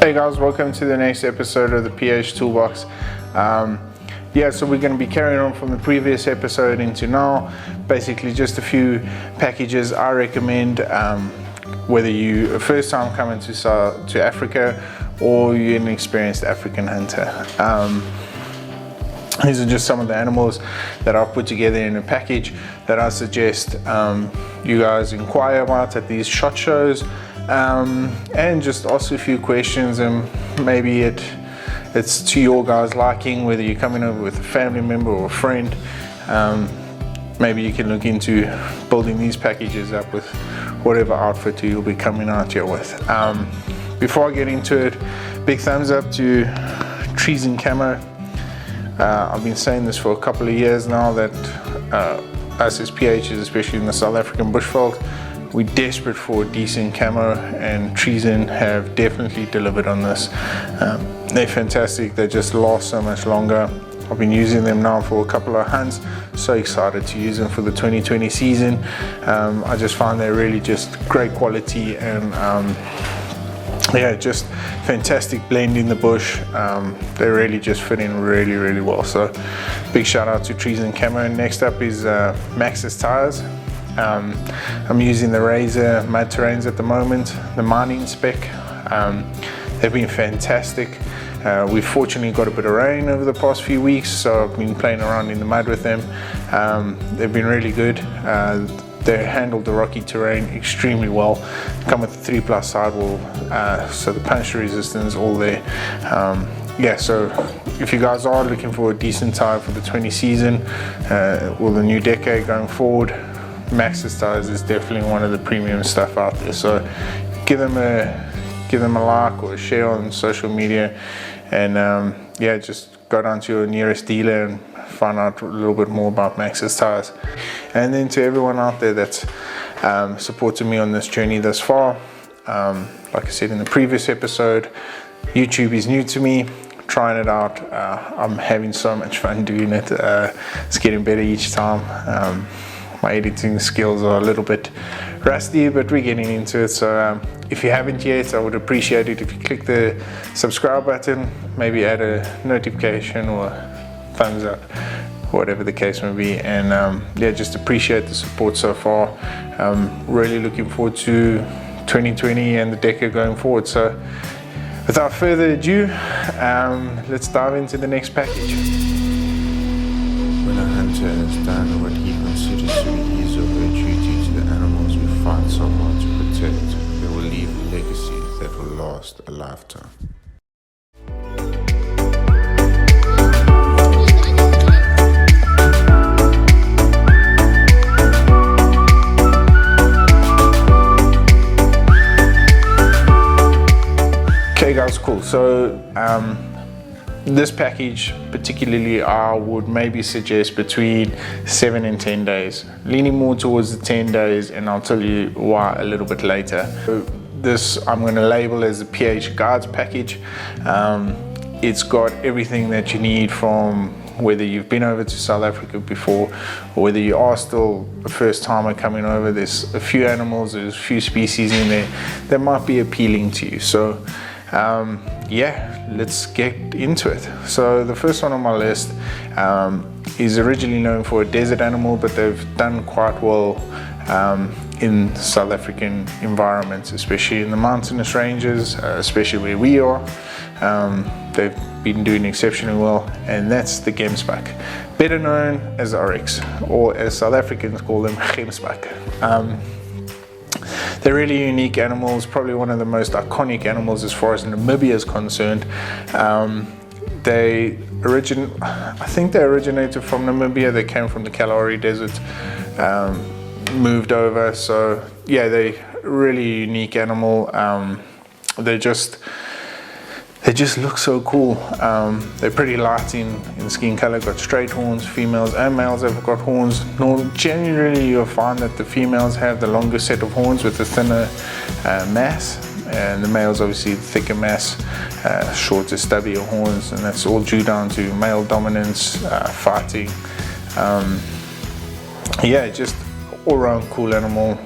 Hey guys, welcome to the next episode of the PH Toolbox. So we're going to be carrying on from the previous episode into now. Basically just a few packages I recommend, whether you're a first time coming to Africa or you're an experienced African hunter. These are just some of the animals that I've put together in a package that I suggest you guys inquire about at these SHOT Shows. And just ask a few questions, and maybe it's to your guys' liking, whether you're coming over with a family member or a friend. Maybe you can look into building these packages up with whatever outfit you'll be coming out here with. Before I get into it, big thumbs up to Trees and Camo. I've been saying this for a couple of years now that us as PHs, especially in the South African bushveld, we're desperate for a decent camo, and Trees have definitely delivered on this. They're fantastic, they just last so much longer. I've been using them now for a couple of hunts, so excited to use them for the 2020 season. I just find they're really just great quality, and just fantastic blend in the bush. They really just fit in really well, so big shout out to Trees and Camo. Next up is Maxxis tires. I'm using the Razor mud terrains at the moment, the mining spec. They've been fantastic. We've fortunately got a bit of rain over the past few weeks, so I've been playing around in the mud with them. They've been really good. They handled the rocky terrain extremely well. Come with the 3+ sidewall, so the puncture resistance all there. So if you guys are looking for a decent tire for the 20 season or the new decade going forward, Maxxis tires is definitely one of the premium stuff out there. So give them a like or a share on social media, and just go down to your nearest dealer and find out a little bit more about Maxxis tires. And then to everyone out there that's supported me on this journey thus far, like I said in the previous episode, YouTube is new to me. Trying it out, I'm having so much fun doing it. It's getting better each time. My editing skills are a little bit rusty, but we're getting into it. So if you haven't yet, I would appreciate it if you click the subscribe button, maybe add a notification or thumbs up, whatever the case may be. And just appreciate the support so far. Really looking forward to 2020 and the decade going forward. So without further ado, let's dive into the next package. When a hunter has done what he considers to be his or her duty to the animals we find someone to protect, they will leave a legacy that will last a lifetime. Okay guys, cool. So this package particularly I would maybe suggest between 7 and 10 days, leaning more towards the 10 days, and I'll tell you why a little bit later. So this I'm going to label as a PH Guides package. It's got everything that you need, from whether you've been over to South Africa before or whether you are still a first timer coming over. There's a few animals, there's a few species in there that might be appealing to you. So let's get into it. So the first one on my list is originally known for a desert animal, but they've done quite well in South African environments, especially in the mountainous ranges, especially where we are. They've been doing exceptionally well, and that's the gemsbuck, better known as RX, or as South Africans call them, gemsbuck. They're really unique animals, probably one of the most iconic animals as far as Namibia is concerned. I think they originated from Namibia. They came from the Kalahari Desert, moved over. So yeah, they're really unique animal. They just look so cool. They're pretty light in skin color, got straight horns. Females and males have got horns. Generally you'll find that the females have the longer set of horns with the thinner mass, and the males obviously the thicker mass, shorter stubbier horns, and that's all due down to male dominance, fighting. Just all around cool animal.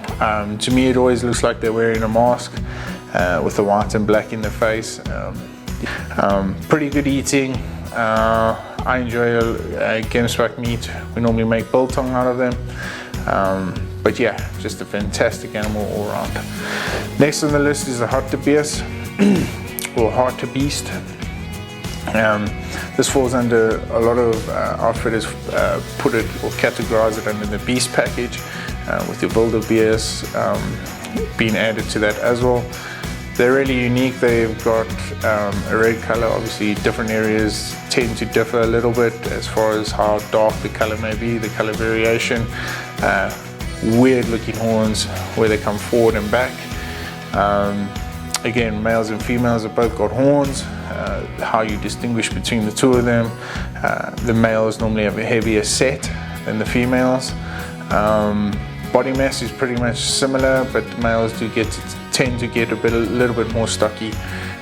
To me it always looks like they're wearing a mask. with the white and black in the face. Pretty good eating. I enjoy gamsback meat. We normally make biltong out of them. But yeah, just a fantastic animal all around. Next on the list is the hartebeest or hartebeest. This falls under, a lot of outfitters put it or categorize it under the beast package, with your wildebeest being added to that as well. They're really unique. They've got a red color. Obviously different areas tend to differ a little bit as far as how dark the color may be, the color variation. Weird looking horns where they come forward and back. Again, males and females have both got horns. How you distinguish between the two of them, the males normally have a heavier set than the females. Body mass is pretty much similar, but males do tend to get a little bit more stocky.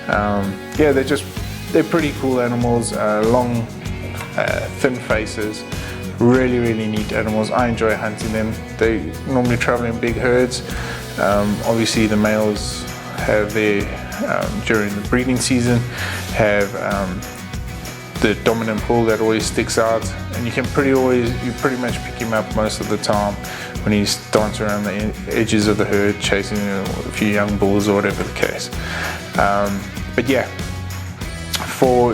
Yeah, they're pretty cool animals. Long, thin faces. Really neat animals. I enjoy hunting them. They normally travel in big herds. Obviously the males have their, during the breeding season, have the dominant bull that always sticks out, and you pretty much pick him up most of the time when he's dancing around the edges of the herd chasing a few young bulls or whatever the case. But yeah,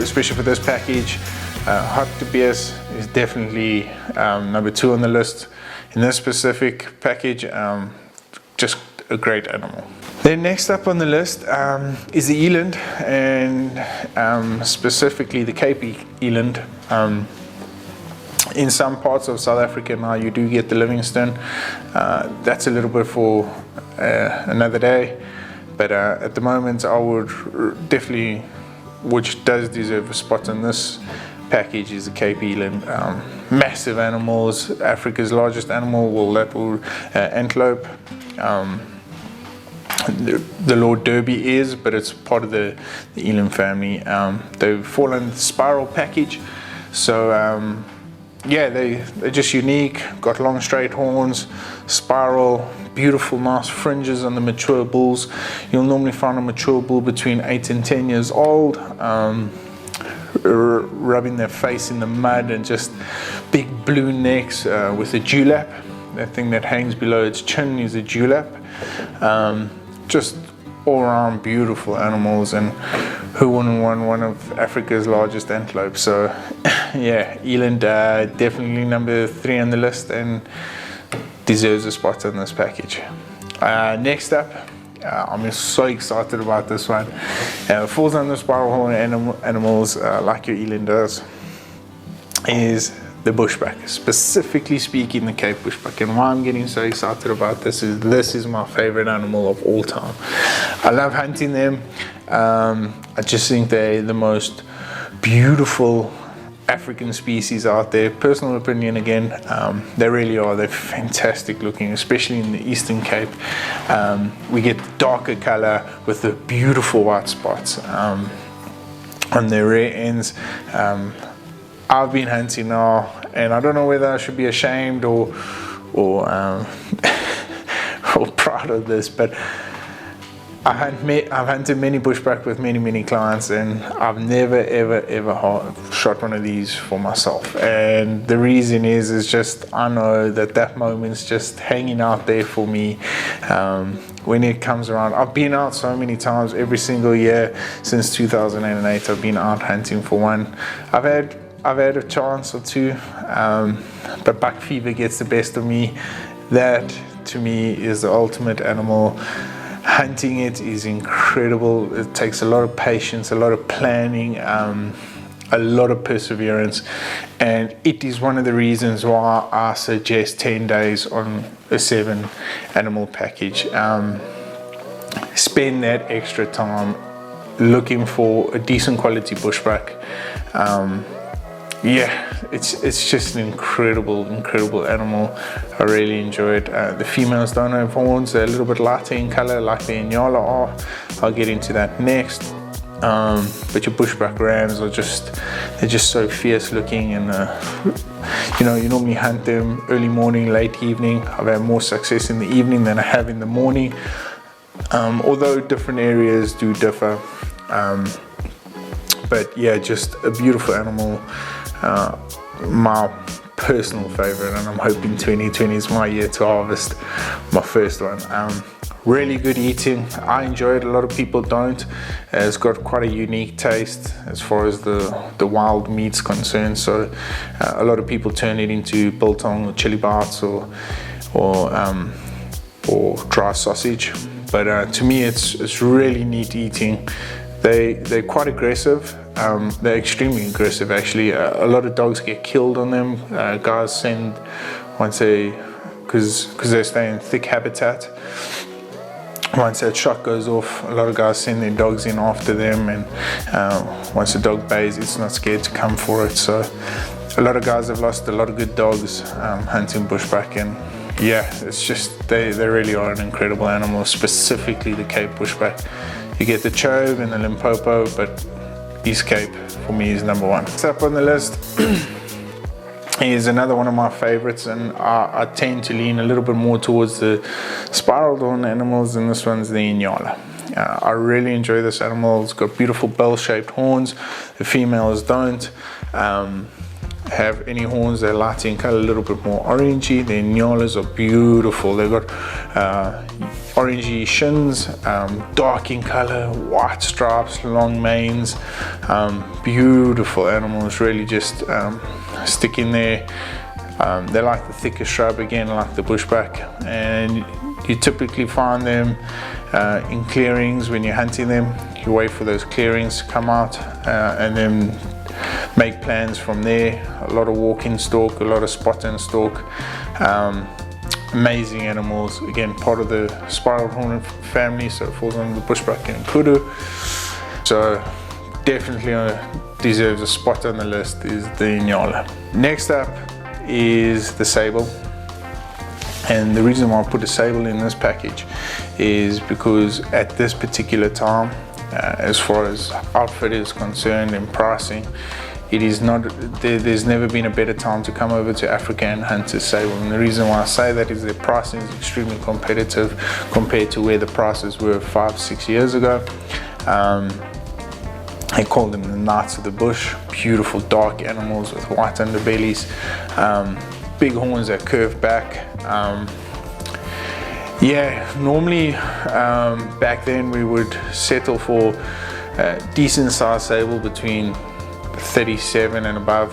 especially for this package, hartebeest is definitely number 2 on the list. In this specific package, just a great animal. Then next up on the list is the eland, and specifically the Cape eland. In some parts of South Africa now you do get the Livingstone. That's a little bit for another day, but at the moment I would definitely, which does deserve a spot on this package, is the Cape eland. Massive animals, Africa's largest animal, antelope. The Lord Derby is, but it's part of the eland family. They fall under the spiral package, so yeah, they're just unique. Got long straight horns, spiral, beautiful nice fringes on the mature bulls. You'll normally find a mature bull between 8 and 10 years old, rubbing their face in the mud, and just big blue necks with a dewlap. That thing that hangs below its chin is a dewlap. Just all around beautiful animals, and who wouldn't want one of Africa's largest antelope? So yeah, eland definitely number 3 on the list and deserves a spot on this package. Next up, I'm so excited about this one. Falls under spiral horn animals like your eland does, is the bushback, specifically speaking the Cape bushback. And why I'm getting so excited about this is my favorite animal of all time. I love hunting them. I just think they're the most beautiful African species out there. Personal opinion again, they really are. They're fantastic looking, especially in the Eastern Cape. We get darker color with the beautiful white spots on their rear ends. I've been hunting now, and I don't know whether I should be ashamed or or proud of this, but I've hunted many bushback with many clients, and I've never ever shot one of these for myself. And the reason is just I know that moment's just hanging out there for me when it comes around. I've been out so many times, every single year since 2008. I've been out hunting for one. I've had a chance or two, but buck fever gets the best of me. That to me is the ultimate animal. Hunting it is incredible. It takes a lot of patience, a lot of planning, a lot of perseverance, and it is one of the reasons why I suggest 10 days on a 7 animal package. Spend that extra time looking for a decent quality bushback. Yeah, it's just an incredible animal. I really enjoy it. The females don't have horns. They're a little bit lighter in color like the Inyala are. I'll get into that next. But your bushback rams are they're just so fierce looking, and you normally hunt them early morning, late evening. I've had more success in the evening than I have in the morning. although different areas do differ. But yeah, just a beautiful animal, my personal favorite, and I'm hoping 2020 is my year to harvest my first one. Really good eating. I enjoy it. A lot of people don't. It's got quite a unique taste as far as the wild meat's concerned. So a lot of people turn it into biltong or chili bites or dry sausage. But to me, it's really neat eating. They're quite aggressive. They're extremely aggressive, actually. A lot of dogs get killed on them. Guys send, once because they stay in thick habitat, once that shot goes off, a lot of guys send their dogs in after them, and once the dog bays, it's not scared to come for it. So a lot of guys have lost a lot of good dogs hunting bushback, and yeah, it's just, they really are an incredible animal, specifically the Cape bushback. You get the Chobe and the Limpopo, but East Cape for me is number one. Next up on the list is another one of my favorites, and I tend to lean a little bit more towards the spiral horn animals, and this one's the Inyala. I really enjoy this animal. It's got beautiful bell-shaped horns. The females don't have any horns. They're light in color, a little bit more orangey. The Inyalas are beautiful. They've got orangey shins, dark in color, white stripes, long manes. Beautiful animals, really just stick in there. They like the thicker shrub, again, like the bushback, and you typically find them in clearings when you're hunting them. You wait for those clearings to come out and then make plans from there. A lot of walk-in stalk, a lot of spot-in stalk. Amazing animals, again, part of the spiral horn family, so it falls under the bushback and kudu. So definitely deserves a spot on the list is the Inyala. Next up is the sable, and the reason why I put a sable in this package is because at this particular time, as far as outfit is concerned and pricing, it is not, there's never been a better time to come over to Africa and hunt a sable. And the reason why I say that is their pricing is extremely competitive compared to where the prices were 5-6 years ago. They call them the Knights of the Bush. Beautiful dark animals with white underbellies, big horns that curve back. Yeah, normally back then we would settle for a decent sized sable between 37 and above.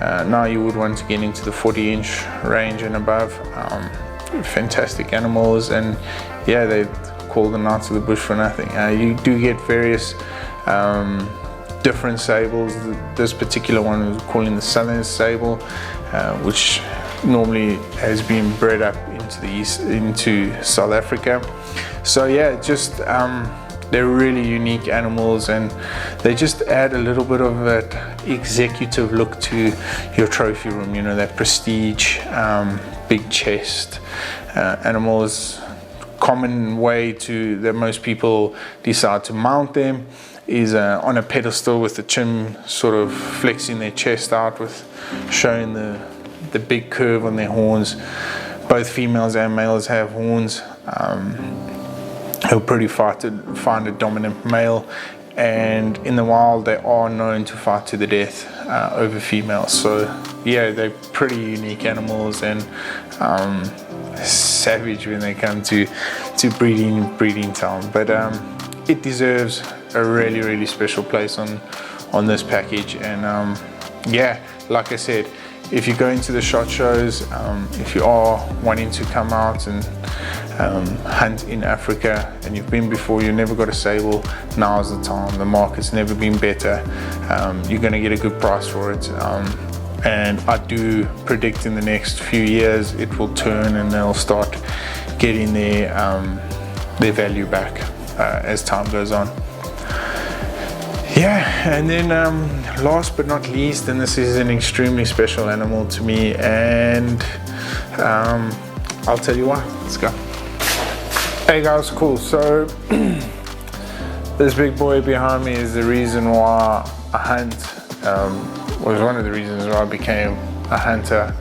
Now you would want to get into the 40-inch range and above. Fantastic animals, and yeah, they call the Knights of the Bush for nothing. You do get various different sables. This particular one is calling the Southern Sable, which normally has been bred up into the east, into South Africa. So yeah, just they're really unique animals, and they just add a little bit of that executive look to your trophy room, you know, that prestige, big chest. Animals, common way to that most people decide to mount them is on a pedestal with the chin sort of flexing their chest out, with showing the big curve on their horns. Both females and males have horns. They'll pretty find a dominant male, and in the wild they are known to fight to the death over females. So yeah, they're pretty unique animals, and savage when they come to breeding time. But it deserves a really special place on this package. And yeah, like I said, if you go into the SHOT Shows, if you are wanting to come out and hunt in Africa and you've been before, you never got a sable, now's the time. The market's never been better. You're going to get a good price for it, and I do predict in the next few years it will turn and they'll start getting their value back as time goes on. Yeah, and then last but not least, and this is an extremely special animal to me, and I'll tell you why. Let's go. Hey guys, cool. So this big boy behind me is the reason why I hunt. Was one of the reasons why I became a hunter,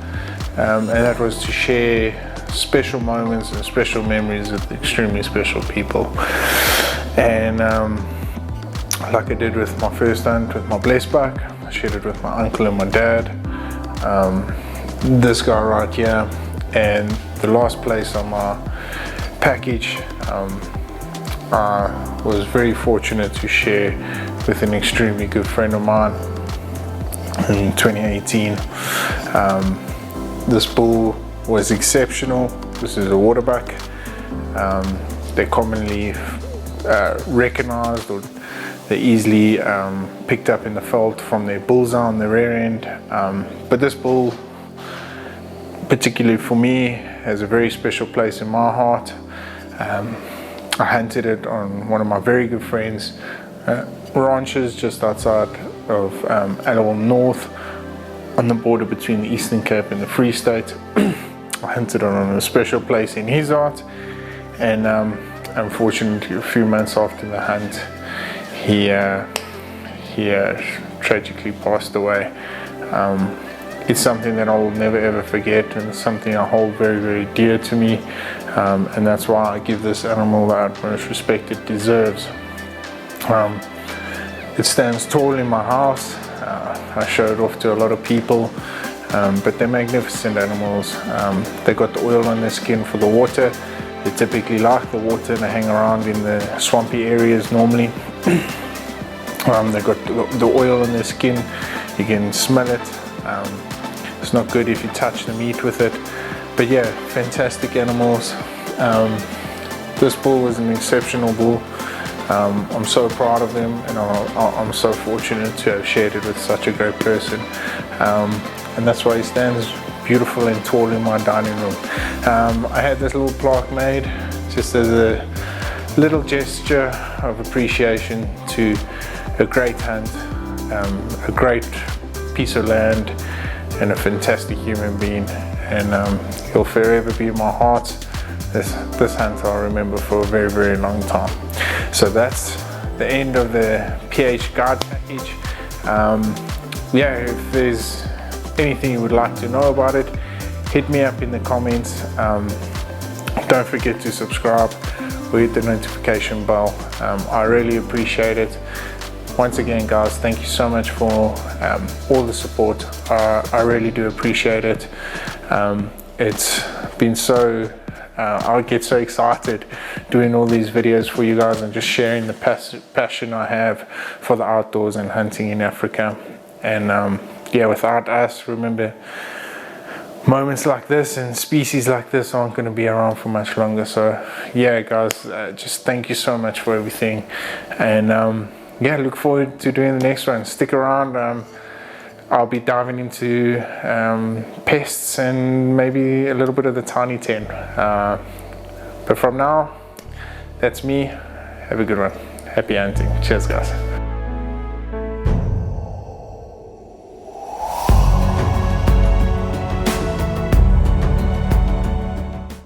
and that was to share special moments and special memories with extremely special people. And like I did with my first hunt with my blessed buck, I shared it with my uncle and my dad, this guy right here, and the last place on my package. I was very fortunate to share with an extremely good friend of mine in 2018. This bull was exceptional. This is a waterbuck. They're commonly recognized, or they're easily picked up in the veld from their bullseye on the rear end. But this bull, particularly for me, has a very special place in my heart. I hunted it on one of my very good friends' ranches just outside of Aliwal North, on the border between the Eastern Cape and the Free State. I hunted it on a special place in his heart, and unfortunately a few months after the hunt, he tragically passed away. It's something that I will never ever forget, and it's something I hold very, very dear to me, and that's why I give this animal the utmost respect it deserves. It stands tall in my house. I show it off to a lot of people, but they're magnificent animals. They got the oil on their skin for the water. They typically like the water, and they hang around in the swampy areas normally. They got the oil on their skin. You can smell it. It's not good if you touch the meat with it, but yeah, fantastic animals. This bull was an exceptional bull. I'm so proud of him, and I'm so fortunate to have shared it with such a great person, and that's why he stands beautiful and tall in my dining room. I had this little plaque made just as a little gesture of appreciation to a great hunt, a great piece of land, and a fantastic human being, and he'll forever be in my heart. This hunt I'll remember for a very, very long time. So that's the end of the PH guide package. Yeah, if there's anything you would like to know about it, hit me up in the comments. Don't forget to subscribe or hit the notification bell. I really appreciate it. Once again, guys, thank you so much for all the support. I really do appreciate it. It's been so, I get so excited doing all these videos for you guys and just sharing the passion I have for the outdoors and hunting in Africa. And yeah, without us, remember, moments like this and species like this aren't going to be around for much longer. So yeah, guys, just thank you so much for everything. And yeah, look forward to doing the next one. Stick around. I'll be diving into pests and maybe a little bit of the tiny 10. But from now, that's me. Have a good one. Happy hunting. Cheers, guys.